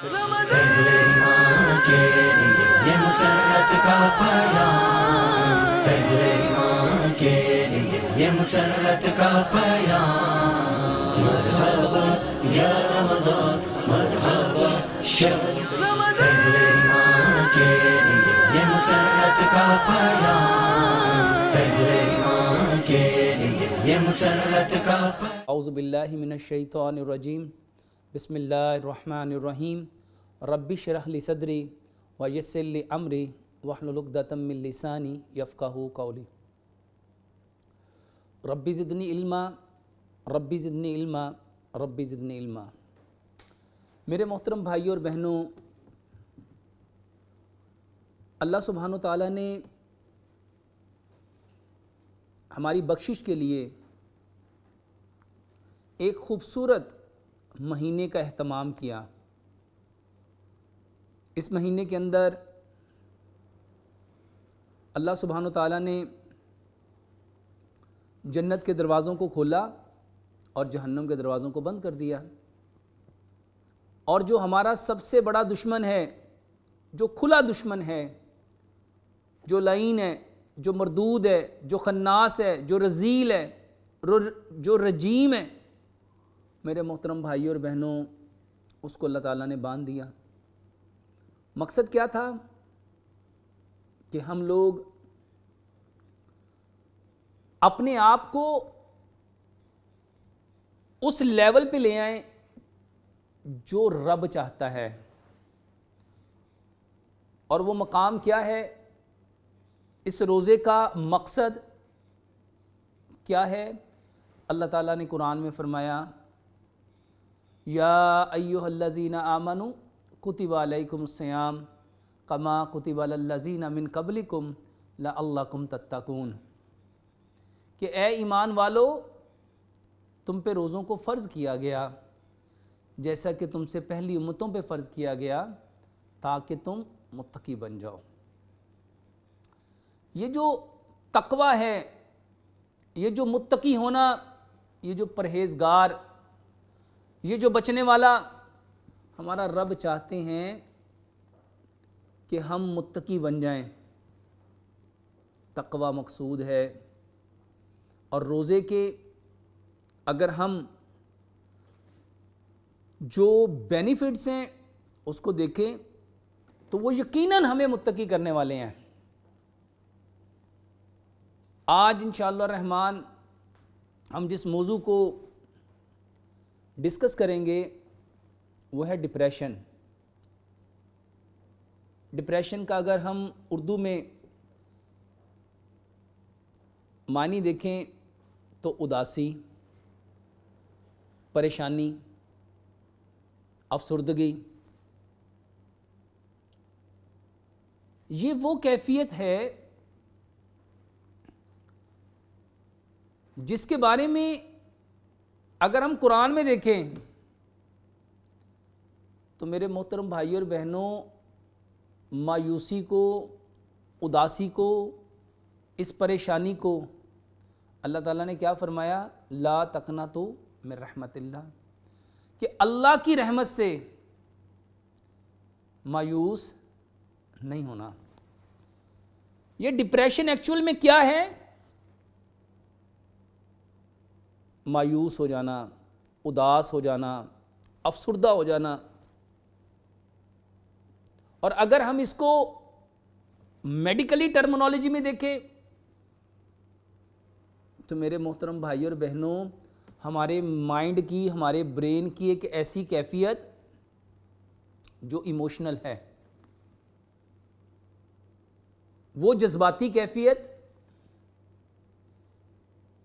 पहले ईमान के लिए ये मुसर्रत का पयाम, पहले ईमान के लिए ये मुसर्रत का पयाम। मरहबा या रमज़ान, मरहबा शहर रमज़ान, पहले ईमान के लिए ये मुसर्रत का पयाम, पहले ईमान के लिए ये मुसर्रत का पयाम। औज़ु बिल्लाहि मिनश शैतानिर रजीम, बिस्मिल्लाहिर रहमानिर रहीम। रब्बि इश्रह ली सदरी व यस्सिर ली अमरी वहलुल उक़दतम मिन लिसानी यफ़क़हू क़ौली। Rabbi ज़िदनी इल्मा, rabbi ज़िदनी इल्मा, rabbi ज़िदनी इल्मा। मेरे मोहतरम भाइयों और बहनों, अल्लाह सुब्हानो तआला ने हमारी बख्शिश के लिए एक ख़ूबसूरत महीने का एहतमाम किया। इस महीने के अंदर अल्लाह सुब्हानो तआला ने जन्नत के दरवाज़ों को खोला और जहन्नम के दरवाज़ों को बंद कर दिया। और जो हमारा सबसे बड़ा दुश्मन है, जो खुला दुश्मन है, जो लईन है, जो मरदूद है, जो खन्नास है, जो रजील है, जो रजीम है, मेरे मोहतरम भाइयों और बहनों, उसको अल्लाह ताला ने बांध दिया। मकसद क्या था कि हम लोग अपने आप को उस लेवल पे ले आए जो रब चाहता है। और वो मकाम क्या है, इस रोज़े का मकसद क्या है? अल्लाह ताला ने कुरान में फरमाया, या अय्युहल्लज़ीना आमनु कुतिबा अलैकुमुस्सियाम कमा कुतिबा अलल्लज़ीना मिन क़ब्लिकुम लअल्लकुम तत्तकून, कि ए ईमान वालो, तुम पे रोज़ों को फ़र्ज़ किया गया जैसा कि तुमसे पहली उम्मतों पे फ़र्ज़ किया गया, ताकि तुम मुत्तकी बन जाओ। ये जो तक़वा है, ये जो मुत्तकी होना, ये जो परहेज़गार, ये जो बचने वाला, हमारा रब चाहते हैं कि हम मुत्तकी बन जाएं। तक़वा मकसूद है। और रोज़े के अगर हम जो बेनिफिट्स हैं उसको देखें तो वो यकीनन हमें मुत्तकी करने वाले हैं। आज इंशाअल्लाह रहमान हम जिस मौजू को डिस्कस करेंगे वो है डिप्रेशन। डिप्रेशन का अगर हम उर्दू में मानी देखें तो उदासी, परेशानी, अफसुर्दगी, ये वो कैफियत है जिसके बारे में अगर हम कुरान में देखें तो मेरे मोहतरम भाइयों और बहनों, मायूसी को, उदासी को, इस परेशानी को अल्लाह ताला ने क्या फरमाया, ला तकनतु मिन रहमतिल्लाह, कि अल्लाह की रहमत से मायूस नहीं होना। ये डिप्रेशन एक्चुअल में क्या है? मायूस हो जाना, उदास हो जाना, अफसुर्दा हो जाना। और अगर हम इसको मेडिकली टर्मिनोलॉजी में देखें तो मेरे मोहतरम भाइयों और बहनों, हमारे माइंड की, हमारे ब्रेन की एक ऐसी कैफियत जो इमोशनल है, वो जज्बाती कैफियत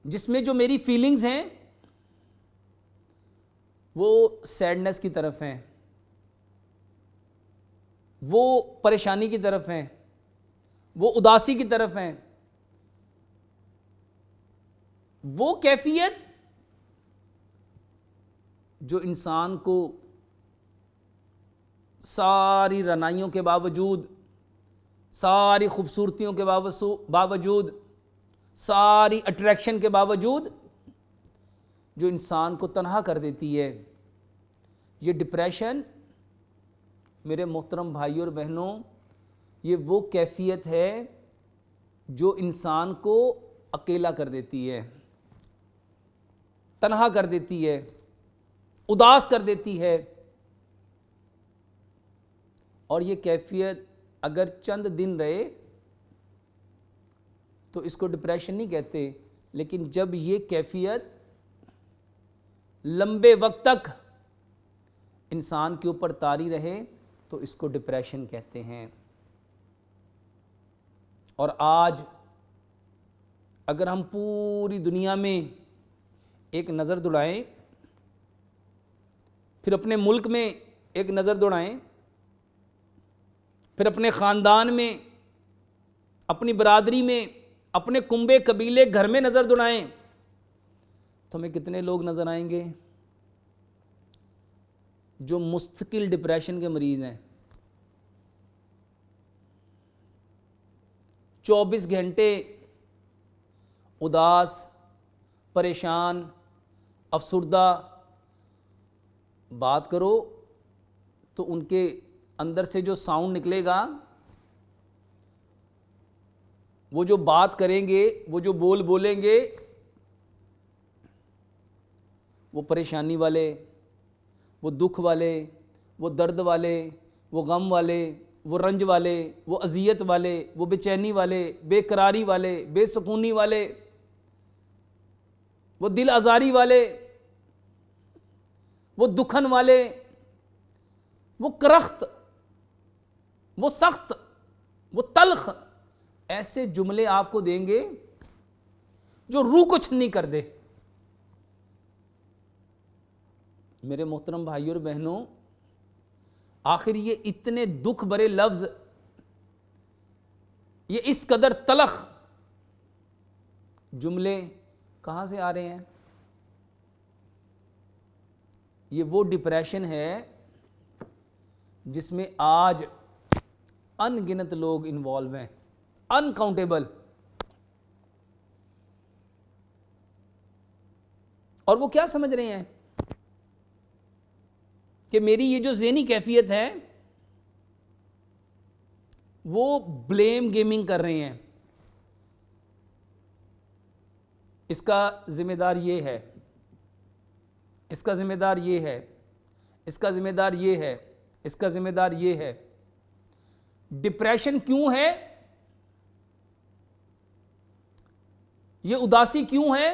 जिसमें जो मेरी फीलिंग्स हैं वो सैडनेस की तरफ हैं, वो परेशानी की तरफ हैं, वो उदासी की तरफ हैं। वो कैफियत जो इंसान को सारी रनाइयों के बावजूद, सारी खूबसूरतियों के बावजूद, सारी अट्रैक्शन के बावजूद जो इंसान को तन्हा कर देती है, ये डिप्रेशन मेरे मोहतरम भाइयों और बहनों, ये वो कैफियत है जो इंसान को अकेला कर देती है, तन्हा कर देती है, उदास कर देती है। और ये कैफियत अगर चंद दिन रहे तो इसको डिप्रेशन नहीं कहते, लेकिन जब ये कैफियत लंबे वक्त तक इंसान के ऊपर तारी रहे तो इसको डिप्रेशन कहते हैं। और आज अगर हम पूरी दुनिया में एक नज़र दौड़ाएं, फिर अपने मुल्क में एक नज़र दौड़ाएं, फिर अपने ख़ानदान में, अपनी बरादरी में, अपने कुंबे कबीले घर में नज़र दौड़ाएं, तो हमें कितने लोग नज़र आएंगे जो मुस्तकिल डिप्रेशन के मरीज़ हैं। 24 घंटे उदास, परेशान, अफसुर्दा। बात करो तो उनके अंदर से जो साउंड निकलेगा, वो जो बात करेंगे, वो जो बोल बोलेंगे, वो परेशानी वाले, वो दुख वाले, वो दर्द वाले, वो गम वाले, वो रंज वाले, वो अजियत वाले, वो बेचैनी वाले, बेकरारी वाले, बेसुकूनी वाले, वो दिल आज़ारी वाले, वो दुखन वाले, वो करख्त, वो सख्त, वो तल्ख, ऐसे जुमले आपको देंगे जो रूह को छन्नी कर दे। मेरे मोहतरम भाइयों और बहनों, आखिर ये इतने दुख भरे लफ्ज, ये इस कदर तलख जुमले कहाँ से आ रहे हैं? ये वो डिप्रेशन है जिसमें आज अनगिनत लोग इन्वॉल्व हैं, अनकाउंटेबल। और वो क्या समझ रहे हैं कि मेरी ये जो ज़हनी कैफियत है वो ब्लेम गेमिंग कर रहे हैं। इसका जिम्मेदार ये है, इसका जिम्मेदार ये है, इसका जिम्मेदार ये है, इसका जिम्मेदार ये है। डिप्रेशन क्यों है? ये उदासी क्यों है?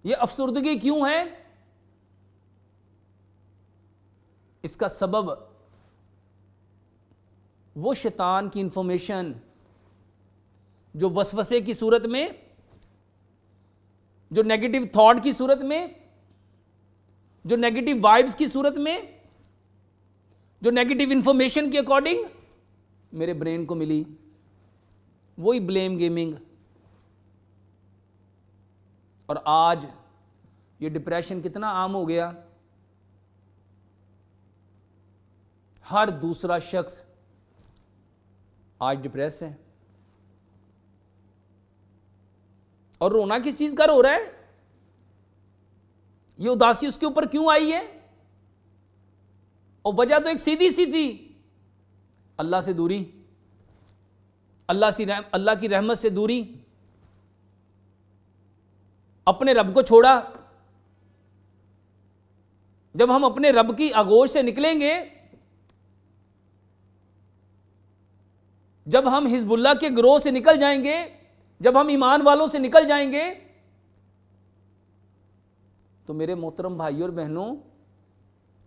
ये अफसुर्दगी क्यों है? इसका सबब वो शैतान की इंफॉर्मेशन जो वसवसे की सूरत में, जो नेगेटिव थॉट की सूरत में, जो नेगेटिव वाइब्स की सूरत में, जो नेगेटिव इंफॉर्मेशन के अकॉर्डिंग मेरे ब्रेन को मिली, वही ब्लेम गेमिंग। और आज ये डिप्रेशन कितना आम हो गया, हर दूसरा शख्स आज डिप्रेस है। और रोना किस चीज का रो रहा है? ये उदासी उसके ऊपर क्यों आई है? और वजह तो एक सीधी सी थी, अल्लाह से दूरी, अल्लाह की रहमत से दूरी, अपने रब को छोड़ा। जब हम अपने रब की आगोश से निकलेंगे, जब हम हिजबुल्लाह के गिरोह से निकल जाएंगे, जब हम ईमान वालों से निकल जाएंगे, तो मेरे मोहतरम भाइयों और बहनों,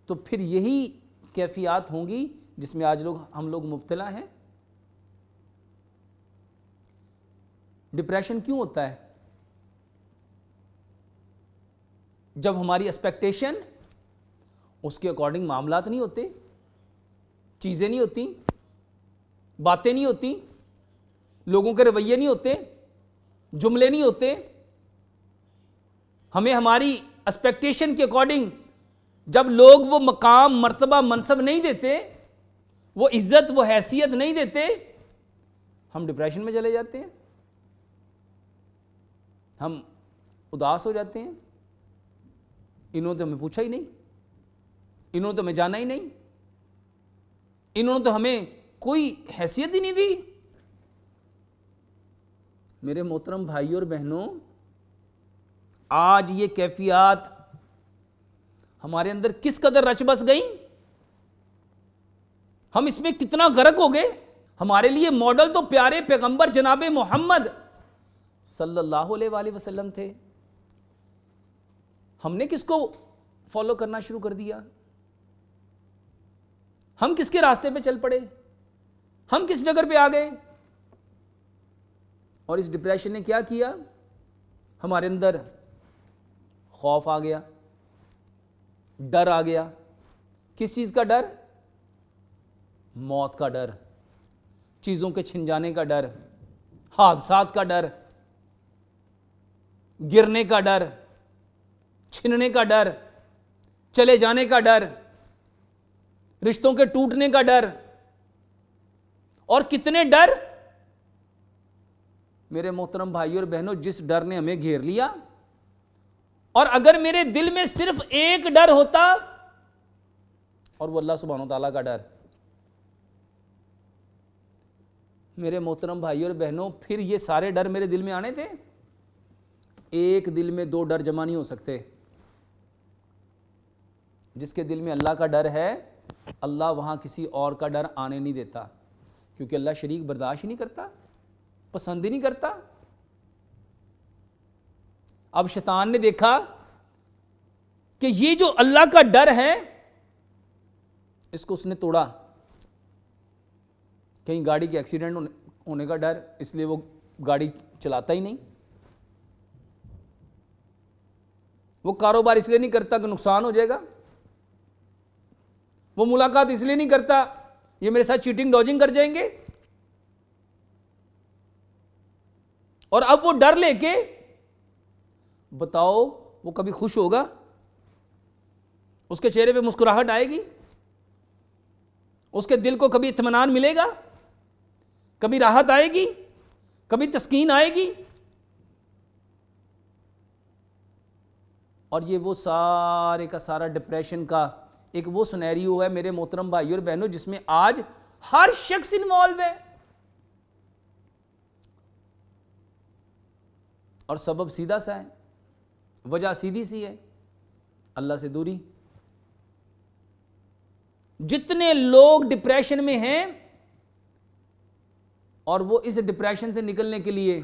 तो फिर यही कैफियत होंगी जिसमें आज हम लोग मुब्तला हैं। डिप्रेशन क्यों होता है? जब हमारी एक्सपेक्टेशन उसके अकॉर्डिंग मामलात नहीं होते, चीज़ें नहीं होती, बातें नहीं होती, लोगों के रवैये नहीं होते, जुमले नहीं होते, हमें हमारी एक्सपेक्टेशन के अकॉर्डिंग जब लोग वो मकाम, मर्तबा, मनसब नहीं देते, वो इज्जत, वो हैसियत नहीं देते, हम डिप्रेशन में चले जाते हैं, हम उदास हो जाते हैं। इन्होंने तो हमें पूछा ही नहीं, इन्होंने तो हमें जाना ही नहीं, इन्होंने तो हमें कोई हैसियत ही नहीं दी। मेरे मोहतरम भाइयों और बहनों, आज ये कैफियत हमारे अंदर किस कदर रच बस गई, हम इसमें कितना गर्क हो गए। हमारे लिए मॉडल तो प्यारे पैगंबर जनाब मोहम्मद सल्लल्लाहु अलैहि वसल्लम थे। हमने किसको फॉलो करना शुरू कर दिया? हम किसके रास्ते पे चल पड़े? हम किस नगर पे आ गए? और इस डिप्रेशन ने क्या किया? हमारे अंदर खौफ आ गया, डर आ गया। किस चीज का डर? मौत का डर, चीजों के छिन जाने का डर, हादसात का डर, गिरने का डर, छिनने का डर, चले जाने का डर, रिश्तों के टूटने का डर, और कितने डर। मेरे मोहतरम भाइयों और बहनों, जिस डर ने हमें घेर लिया, और अगर मेरे दिल में सिर्फ एक डर होता, और वो अल्लाह सुब्हानो तआला का डर, मेरे मोहतरम भाइयों और बहनों, फिर ये सारे डर मेरे दिल में आने थे? एक दिल में दो डर जमा नहीं हो सकते। जिसके दिल में अल्लाह का डर है, अल्लाह वहां किसी और का डर आने नहीं देता, क्योंकि अल्लाह शरीक बर्दाश्त ही नहीं करता, पसंद ही नहीं करता। अब शैतान ने देखा कि ये जो अल्लाह का डर है, इसको उसने तोड़ा। कहीं गाड़ी के एक्सीडेंट होने का डर, इसलिए वो गाड़ी चलाता ही नहीं। वो कारोबार इसलिए नहीं करता कि नुकसान हो जाएगा। वो मुलाकात इसलिए नहीं करता, ये मेरे साथ चीटिंग डॉजिंग कर जाएंगे। और अब वो डर लेके, बताओ वो कभी खुश होगा? उसके चेहरे पे मुस्कुराहट आएगी? उसके दिल को कभी इत्मीनान मिलेगा? कभी राहत आएगी? कभी तस्कीन आएगी? और ये वो सारे का सारा डिप्रेशन का एक वो सिनेरियो है मेरे मोहतरम भाइयों और बहनों, जिसमें आज हर शख्स इन्वॉल्व है। और सबब सीधा सा है, वजह सीधी सी है, अल्लाह से दूरी। जितने लोग डिप्रेशन में हैं और वो इस डिप्रेशन से निकलने के लिए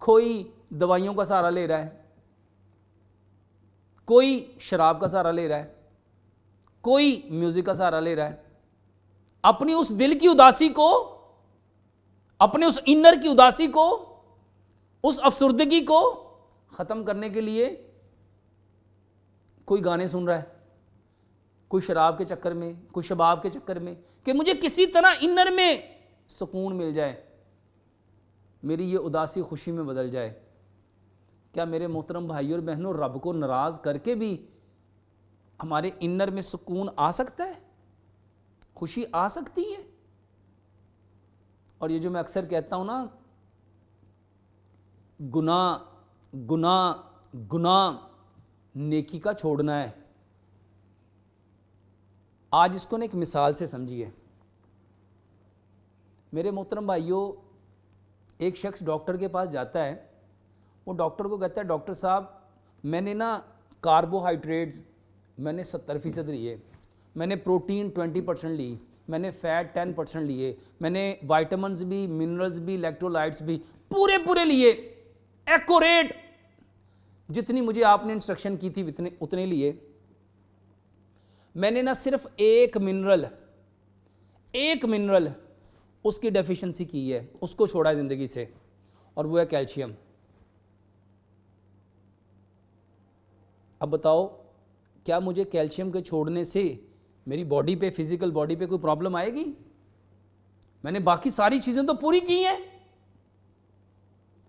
कोई दवाइयों का सहारा ले रहा है, कोई शराब का सहारा ले रहा है, कोई म्यूजिक का सहारा ले रहा है, अपनी उस दिल की उदासी को, अपने उस इनर की उदासी को, उस अफसुर्दगी को खत्म करने के लिए कोई गाने सुन रहा है, कोई शराब के चक्कर में, कोई शबाब के चक्कर में, कि मुझे किसी तरह इनर में सुकून मिल जाए, मेरी ये उदासी खुशी में बदल जाए। क्या मेरे मोहतरम भाइयों और बहनों, रब को नाराज करके भी हमारे इनर में सुकून आ सकता है, खुशी आ सकती है? और ये जो मैं अक्सर कहता हूं ना, गुनाह गुनाह गुनाह नेकी का छोड़ना है। आज इसको ना एक मिसाल से समझिए। मेरे मोहतरम भाइयों, एक शख्स डॉक्टर के पास जाता है, वो डॉक्टर को कहता है, डॉक्टर साहब मैंने ना कार्बोहाइड्रेट्स मैंने 70% लिए, मैंने प्रोटीन 20% ली, मैंने फैट 10% लिए, मैंने वाइटामिन्स भी, मिनरल्स भी, इलेक्ट्रोलाइट्स भी पूरे लिए, एक्यूरेट जितनी मुझे आपने इंस्ट्रक्शन की थी उतने लिए। मैंने ना सिर्फ एक मिनरल उसकी डेफिशिएंसी की है, उसको छोड़ा है ज़िंदगी से, और वो है कैल्शियम। अब बताओ, क्या मुझे कैल्शियम के छोड़ने से मेरी बॉडी पे, फिजिकल बॉडी पे कोई प्रॉब्लम आएगी? मैंने बाकी सारी चीज़ें तो पूरी की हैं।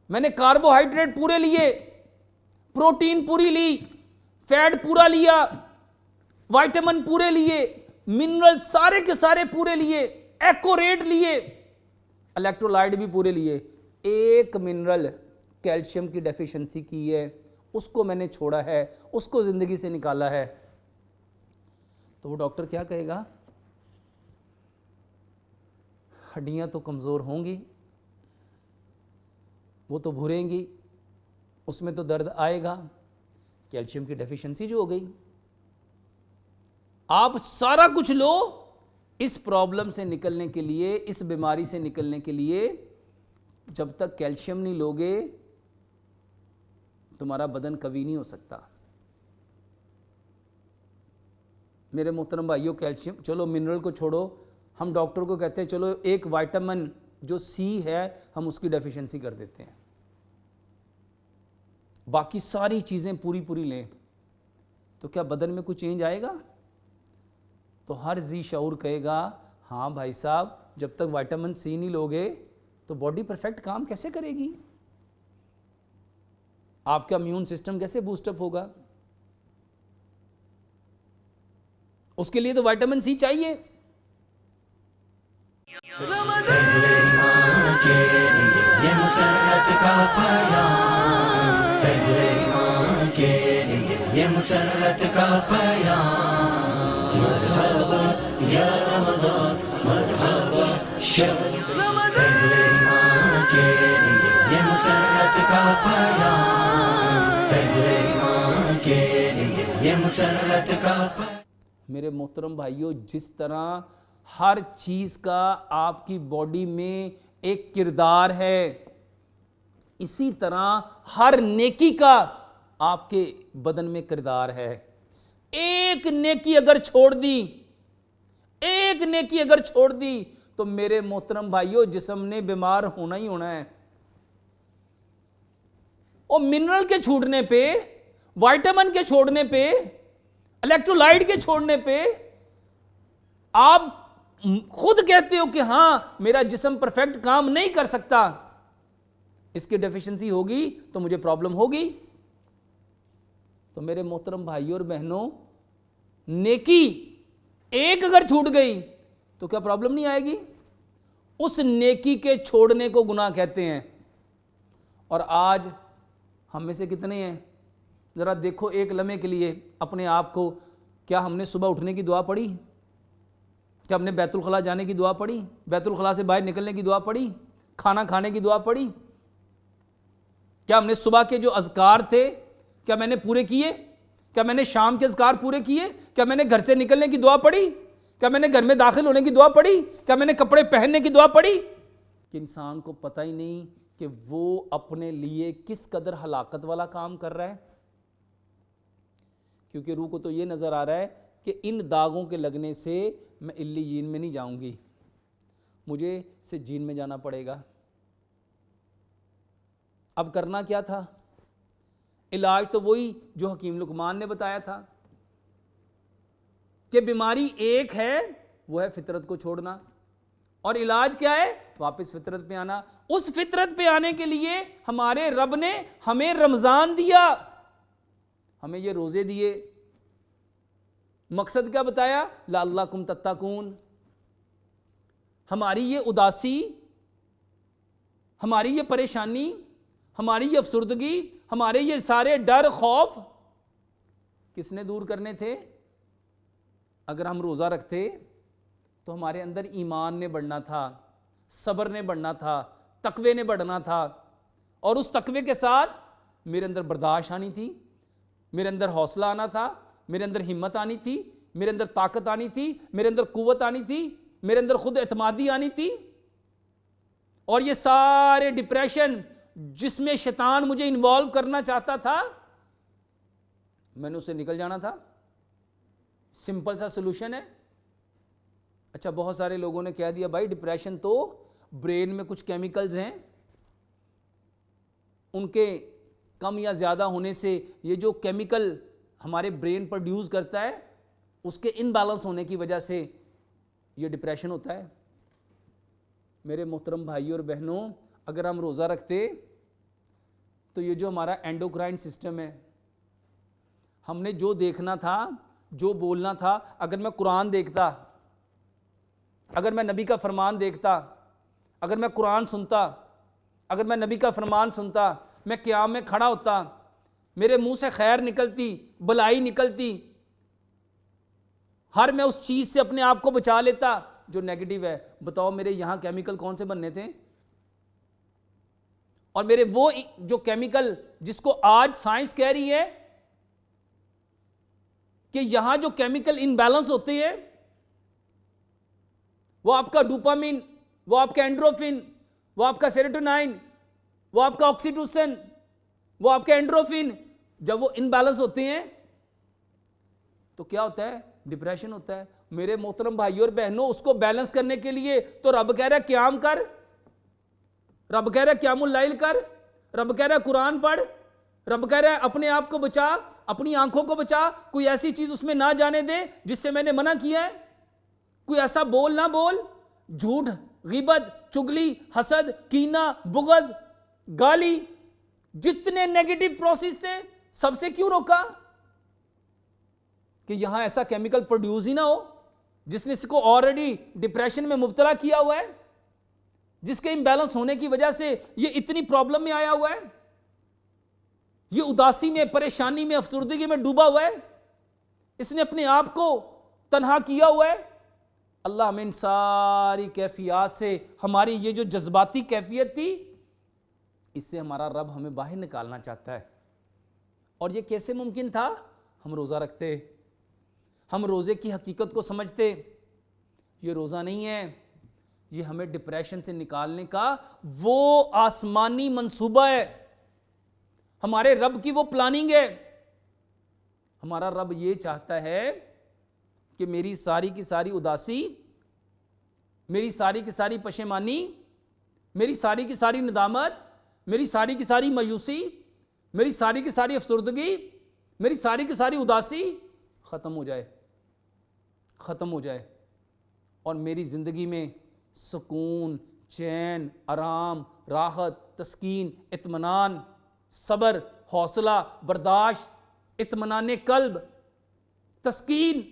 मैंने कार्बोहाइड्रेट पूरे लिए, प्रोटीन पूरी ली, फैट पूरा लिया, विटामिन पूरे लिए, मिनरल सारे के सारे पूरे लिए, एक्यूरेट लिए, इलेक्ट्रोलाइट भी पूरे लिए। एक मिनरल कैल्शियम की डेफिशिएंसी की है, उसको मैंने छोड़ा है, उसको ज़िंदगी से निकाला है। तो वो डॉक्टर क्या कहेगा, हड्डियाँ तो कमज़ोर होंगी, वो तो भूरेंगी, उसमें तो दर्द आएगा, कैल्शियम की डेफिशिएंसी जो हो गई। आप सारा कुछ लो, इस प्रॉब्लम से निकलने के लिए, इस बीमारी से निकलने के लिए जब तक कैल्शियम नहीं लोगे तुम्हारा बदन कभी नहीं हो सकता। मेरे मोहतरम भाइयों, कैल्शियम चलो मिनरल को छोड़ो, हम डॉक्टर को कहते हैं चलो एक विटामिन जो सी है हम उसकी डेफिशिएंसी कर देते हैं, बाकी सारी चीज़ें पूरी पूरी लें, तो क्या बदन में कुछ चेंज आएगा? तो हर जी शऊर कहेगा हाँ भाई साहब, जब तक विटामिन सी नहीं लोगे तो बॉडी परफेक्ट काम कैसे करेगी, आपका इम्यून सिस्टम कैसे बूस्टअप होगा? उसके लिए तो विटामिन सी चाहिए। ये मुसर्रत का पैगाम, पहले ईमान के लिए ये मुसर्रत का पैगाम। मरहबा या रमज़ान, मरहबा शहर रमज़ान, पहले ईमान के लिए ये मुसर्रत का पैगाम, पहले ईमान के लिए ये मुसर्रत का पैगाम। मेरे मोहतरम भाइयों, जिस तरह हर चीज़ का आपकी बॉडी में एक किरदार है, इसी तरह हर नेकी का आपके बदन में किरदार है। एक नेकी अगर छोड़ दी, एक नेकी अगर छोड़ दी तो मेरे मोहतरम भाइयों जिस्म ने बीमार होना ही होना है। और मिनरल के छूटने पे, विटामिन के छोड़ने पे, इलेक्ट्रोलाइट के छोड़ने पे आप खुद कहते हो कि हां मेरा जिस्म परफेक्ट काम नहीं कर सकता, इसकी डेफिशिएंसी होगी तो मुझे प्रॉब्लम होगी। तो मेरे मोहतरम भाइयों और बहनों, नेकी एक अगर छूट गई तो क्या प्रॉब्लम नहीं आएगी? उस नेकी के छोड़ने को गुनाह कहते हैं। और आज हम में से कितने हैं, जरा देखो एक लम्हे के लिए अपने आप को, क्या हमने सुबह उठने की दुआ पढ़ी? क्या हमने बैतुल खला जाने की दुआ पढ़ी? बैतुल खला से बाहर निकलने की दुआ पढ़ी? खाना खाने की दुआ पढ़ी? क्या हमने सुबह के जो अज़कार थे क्या मैंने पूरे किए? क्या मैंने शाम के अज़कार पूरे किए? क्या मैंने घर से निकलने की दुआ पढ़ी? क्या मैंने घर में दाखिल होने की दुआ पढ़ी? क्या मैंने कपड़े पहनने की दुआ पढ़ी? कि इंसान को पता ही नहीं कि वो अपने लिए किस कदर हलाकत वाला काम कर रहा है। क्योंकि रूह को तो ये नज़र आ रहा है कि इन दागों के लगने से मैं इल्लीयीन में नहीं जाऊंगी, मुझे सिज्जीन में जाना पड़ेगा। अब करना क्या था? इलाज तो वही जो हकीम लुकमान ने बताया था कि बीमारी एक है, वो है फितरत को छोड़ना, और इलाज क्या है? वापस फितरत पे आना। उस फितरत पे आने के लिए हमारे रब ने हमें रमज़ान दिया, हमें ये रोज़े दिए। मकसद क्या बताया? लअल्लकुम तत्तकून। हमारी ये उदासी, हमारी ये परेशानी, हमारी ये अफसुर्दगी, हमारे ये सारे डर खौफ किसने दूर करने थे? अगर हम रोज़ा रखते तो हमारे अंदर ईमान ने बढ़ना था, सब्र ने बढ़ना था, तकवे ने बढ़ना था, और उस तकवे के साथ मेरे अंदर बर्दाश्त आनी थी, मेरे अंदर हौसला आना था, मेरे अंदर हिम्मत आनी थी, मेरे अंदर ताकत आनी थी, मेरे अंदर कुव्वत आनी थी, मेरे अंदर खुद एतमादी आनी थी। और ये सारे डिप्रेशन जिसमें शैतान मुझे इन्वॉल्व करना चाहता था, मैंने उससे निकल जाना था। सिंपल सा सोल्यूशन है। अच्छा, बहुत सारे लोगों ने कह दिया भाई डिप्रेशन तो ब्रेन में कुछ केमिकल्स हैं, उनके कम या ज़्यादा होने से ये जो केमिकल हमारे ब्रेन प्रोड्यूस करता है उसके इनबैलेंस होने की वजह से ये डिप्रेशन होता है। मेरे मोहतरम भाइयों और बहनों, अगर हम रोज़ा रखते तो ये जो हमारा एंडोक्राइन सिस्टम है, हमने जो देखना था, जो बोलना था, अगर मैं कुरान देखता, अगर मैं नबी का फरमान देखता, अगर मैं कुरान सुनता, अगर मैं नबी का फरमान सुनता, मैं क़याम में खड़ा होता, मेरे मुंह से खैर निकलती, भलाई निकलती, हर मैं उस चीज से अपने आप को बचा लेता जो नेगेटिव है। बताओ मेरे यहां केमिकल कौन से बनने थे? और मेरे वो जो केमिकल जिसको आज साइंस कह रही है कि यहां जो केमिकल इनबैलेंस होते हैं, वो आपका डोपामिन, वो आपका एंड्रोफिन, वो आपका सेरोटोनिन, वो आपका ऑक्सीटोसिन, वो आपका एंड्रोफिन, जब वो इनबैलेंस होते हैं तो क्या होता है? डिप्रेशन होता है। मेरे मोहतरम भाइयों और बहनों, उसको बैलेंस करने के लिए तो रब कह रहा है क्याम कर, रब कह रहा है क्यामुल लैल कर, रब कह रहा है कुरान पढ़, रब कह रहा है अपने आप को बचा, अपनी आंखों को बचा, कोई ऐसी चीज उसमें ना जाने दे जिससे मैंने मना किया है, कोई ऐसा बोल ना बोल, झूठ, गिबत, चुगली, हसद, कीना, बुगज, गाली, जितने नेगेटिव प्रोसेस थे सबसे क्यों रोका? कि यहां ऐसा केमिकल प्रोड्यूस ही ना हो जिसने इसको ऑलरेडी डिप्रेशन में मुब्तला किया हुआ है, जिसके इम्बैलेंस होने की वजह से ये इतनी प्रॉब्लम में आया हुआ है, ये उदासी में, परेशानी में, अफसुर्दगी में डूबा हुआ है, इसने अपने आप को तन्हा किया हुआ है। अल्लाह हमें इन सारी कैफियत से, हमारी ये जो जज्बाती कैफियत थी, इससे हमारा रब हमें बाहर निकालना चाहता है। और ये कैसे मुमकिन था? हम रोज़ा रखते, हम रोज़े की हकीकत को समझते। ये रोज़ा नहीं है, ये हमें डिप्रेशन से निकालने का वो आसमानी मंसूबा है, हमारे रब की वो प्लानिंग है। हमारा रब ये चाहता है कि मेरी सारी की सारी उदासी, मेरी सारी की सारी पशेमानी, मेरी सारी की सारी नदामत, मेरी सारी की सारी मायूसी, मेरी सारी की सारी अफसुर्दगी, मेरी सारी की सारी उदासी ख़त्म हो जाए, ख़त्म हो जाए, और मेरी ज़िंदगी में सुकून, चैन, आराम, राहत, तस्कीन, इत्मीनान, सब्र, हौसला, बर्दाश्त, इत्मीनान कल्ब, तस्कीन,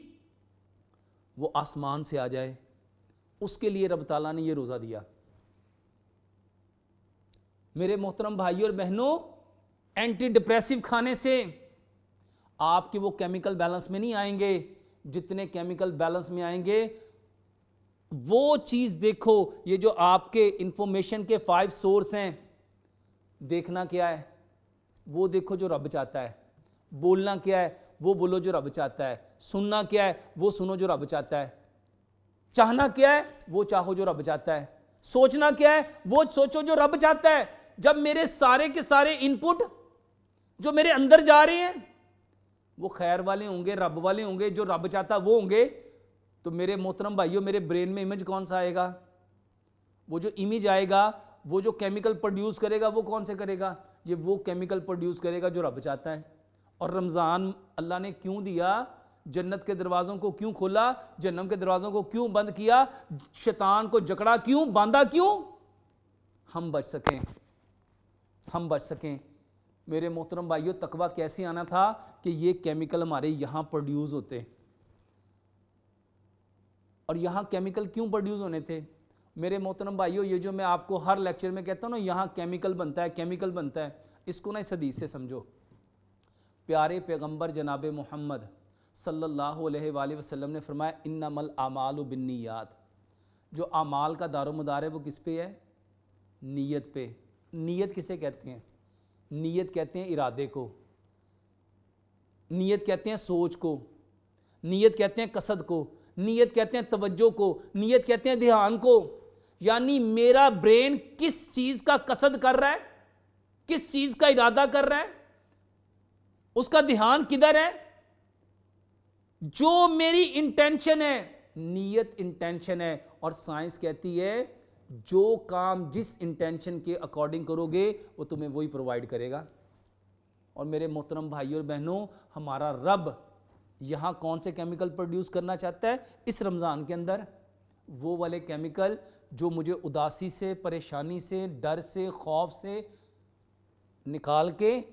वो आसमान से आ जाए। उसके लिए रब ताला ने ये रोज़ा दिया। मेरे मोहतरम भाइयों और बहनों, एंटी डिप्रेसिव खाने से आपके वो केमिकल बैलेंस में नहीं आएंगे जितने केमिकल बैलेंस में आएंगे वो चीज़ देखो। ये जो आपके इंफॉर्मेशन के 5 सोर्स हैं, देखना क्या है? वो देखो जो रब चाहता है। बोलना क्या है? वो बोलो जो रब चाहता है। सुनना क्या है? वो सुनो जो रब चाहता है। चाहना क्या है? वो चाहो जो रब चाहता है। सोचना क्या है? वो सोचो जो रब चाहता है। जब मेरे सारे के सारे इनपुट जो मेरे अंदर जा रहे हैं वो खैर वाले होंगे, रब वाले होंगे, जो रब चाहता वो होंगे, तो मेरे मोहतरम भाइयों, मेरे ब्रेन में इमेज कौन सा आएगा? वो जो इमेज आएगा, वो जो केमिकल प्रोड्यूस करेगा, वो कौन से करेगा? ये वो केमिकल प्रोड्यूस करेगा जो रब चाहता है। और रमज़ान अल्लाह ने क्यों दिया? जन्नत के दरवाज़ों को क्यों खोला? जन्नत के दरवाज़ों को क्यों बंद किया? शैतान को जकड़ा क्यों, बांधा क्यों? हम बच सकें, हम बच सकें। मेरे मोहतरम भाइयों, तकवा कैसे आना था कि ये केमिकल हमारे यहाँ प्रोड्यूस होते। और यहाँ केमिकल क्यों प्रोड्यूस होने थे? मेरे मोहतरम भाइयों, ये जो मैं आपको हर लेक्चर में कहता हूँ ना, यहाँ केमिकल बनता है, केमिकल बनता है, इसको ना इस हदीस से समझो। प्यारे पैगंबर जनाब मोहम्मद सल्लल्लाहु अलैहि वसल्लम ने फरमाया, इन्नमल आमालु बिन्नियात। जो आमाल का दारोमदार है वो किस पे है? नीयत पे। नीयत किसे कहते हैं? नीयत कहते हैं इरादे को, नीयत कहते हैं सोच को, नीयत कहते हैं कसद को, नीयत कहते हैं तवज्जो को, नीयत कहते हैं ध्यान को। यानी मेरा ब्रेन किस चीज का कसद कर रहा है, किस चीज का इरादा कर रहा है, उसका ध्यान किधर है? जो मेरी इंटेंशन है, नीयत इंटेंशन है। और साइंस कहती है जो काम जिस इंटेंशन के अकॉर्डिंग करोगे वो तुम्हें वही प्रोवाइड करेगा। और मेरे मोहतरम भाइयों और बहनों, हमारा रब यहां कौन से केमिकल प्रोड्यूस करना चाहता है इस रमज़ान के अंदर? वो वाले केमिकल जो मुझे उदासी से, परेशानी से, डर से, खौफ से निकाल के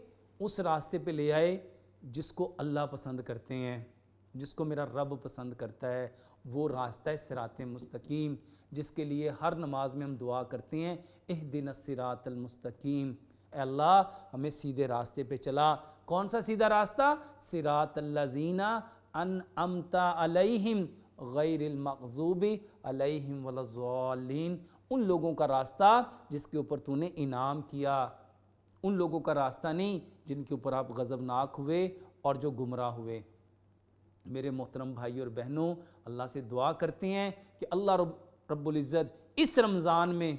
उस रास्ते पे ले आए जिसको अल्लाह पसंद करते हैं, जिसको मेरा रब पसंद करता है। वो रास्ता है सिराते मुस्तकीम, जिसके लिए हर नमाज में हम दुआ करते हैं, इहदिनस सिरातल मुस्तकीम, अल्लाह हमें सीधे रास्ते पे चला। कौन सा सीधा रास्ता? सिरातल लज़ीना अनअमता अलैहिम गैरिल मग़ज़ूबि अलैहिम वलज़्ज़ालिन, उन लोगों का रास्ता जिसके ऊपर तूने इनाम किया, उन लोगों का रास्ता नहीं जिनके ऊपर आप गज़बनाक हुए और जो गुमराह हुए। मेरे मोहतरम भाई और बहनों, अल्लाह से दुआ करते हैं कि अल्लाह रब्बुल इज़्ज़त इस रमज़ान में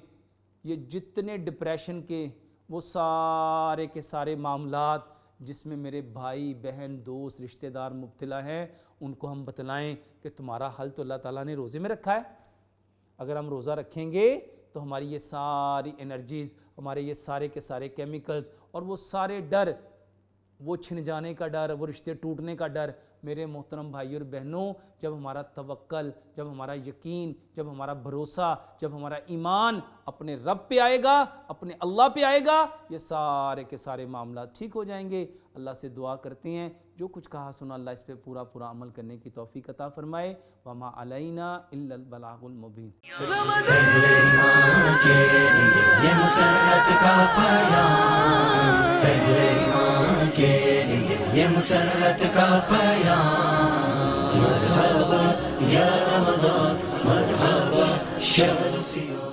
ये जितने डिप्रेशन के वो सारे के सारे मामलात जिसमें मेरे भाई बहन दोस्त रिश्तेदार मुब्तला हैं, उनको हम बतलाएं कि तुम्हारा हल तो अल्लाह ताला ने रोज़े में रखा है। अगर हम रोज़ा रखेंगे तो हमारी ये सारी एनर्जीज़, हमारे ये सारे के सारे केमिकल्स और वो सारे डर, वो छिन जाने का डर, वो रिश्ते टूटने का डर, मेरे मोहतरम भाई और बहनों, जब हमारा तवक्कल, जब हमारा यकीन, जब हमारा भरोसा, जब हमारा ईमान अपने रब पे आएगा, अपने अल्लाह पे आएगा, ये सारे के सारे मामला ठीक हो जाएंगे। अल्लाह से दुआ करते हैं जो कुछ कहा सुना अल्लाह इस पे पूरा पूरा अमल करने की तौफीक अता फरमाए। वमा अलैना इल्लल बलागुल मुबीन। ये मुसर्रत का पैगाम, पहले ईमान के लिए ये मुसर्रत का पैगाम। मरहबा या रमज़ान, मरहबा शहर सियाम।